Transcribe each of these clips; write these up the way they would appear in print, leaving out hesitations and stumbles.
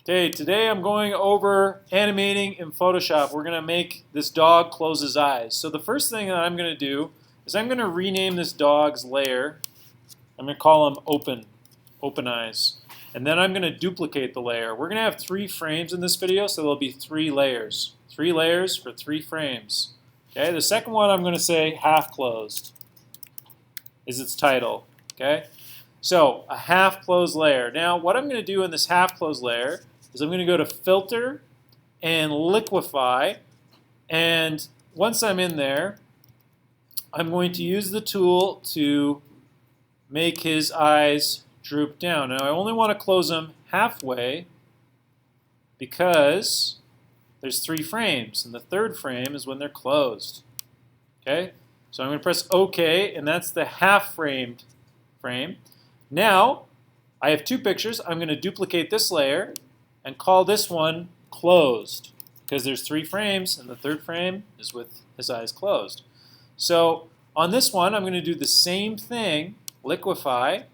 Okay, today I'm going over animating in Photoshop. We're going to make this dog close his eyes. So the first thing that I'm going to do is I'm going to rename this dog's layer. I'm going to call him open eyes. And then I'm going to duplicate the layer. We're going to have 3 frames in this video, so there'll be 3 layers. 3 layers for 3 frames. Okay, the second one I'm going to say half closed is its title. Okay, so a half closed layer. Now what I'm going to do in this half closed layer is I'm going to go to Filter and Liquify, and once I'm in there, I'm going to use the tool to make his eyes droop down. Now I only want to close them halfway because there's 3 frames, and the 3rd frame is when they're closed. Okay, so I'm going to press OK, and that's the half framed frame. Now I have 2 pictures. I'm going to duplicate this layer and call this one closed because there's 3 frames, and the 3rd frame is with his eyes closed. So on this one, I'm going to do the same thing, liquify,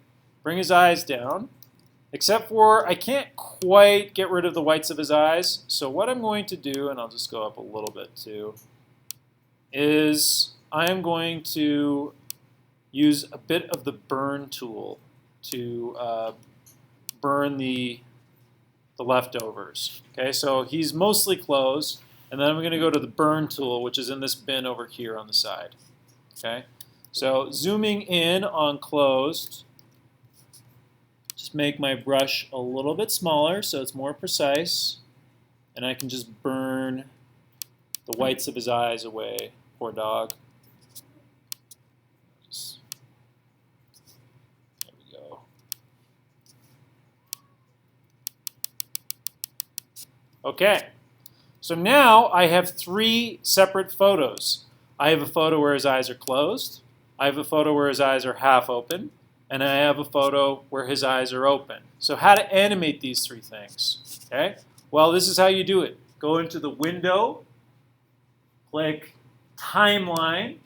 bring his eyes down, except for I can't quite get rid of the whites of his eyes. So what I'm going to do, and I'll just go up a little bit too, is I'm going to use a bit of the burn tool to burn the leftovers. Okay, so he's mostly closed, and then I'm going to go to the burn tool, which is in this bin over here on the side. Okay, so zooming in on closed, just make my brush a little bit smaller so it's more precise, and I can just burn the whites of his eyes away. Poor dog. There we go. Okay, so now I have 3 separate photos. I have a photo where his eyes are closed, I have a photo where his eyes are half open, and I have a photo where his eyes are open. So how to animate these 3 things? Okay, well, this is how you do it. Go into the window, click Timeline,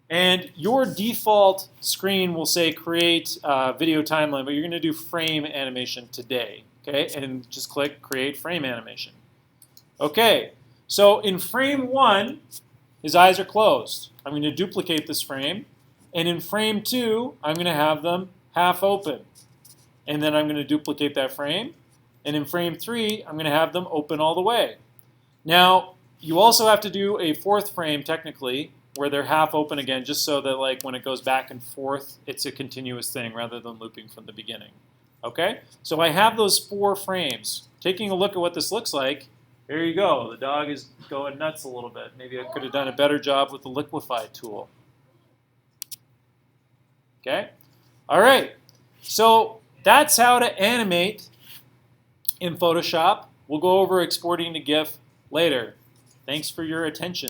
and your default screen will say Create Video Timeline, but you're going to do Frame Animation today. Okay, and just click Create Frame Animation. Okay, so in frame 1, his eyes are closed. I'm going to duplicate this frame, and in frame 2, I'm going to have them half open. And then I'm going to duplicate that frame, and in frame 3, I'm going to have them open all the way. Now, you also have to do a 4th frame, technically, where they're half open again, just so that like when it goes back and forth, it's a continuous thing rather than looping from the beginning. Okay, so I have those 4 frames. Taking a look at what this looks like, there you go. The dog is going nuts a little bit. Maybe I could have done a better job with the liquify tool. Okay, all right. So that's how to animate in Photoshop. We'll go over exporting to GIF later. Thanks for your attention.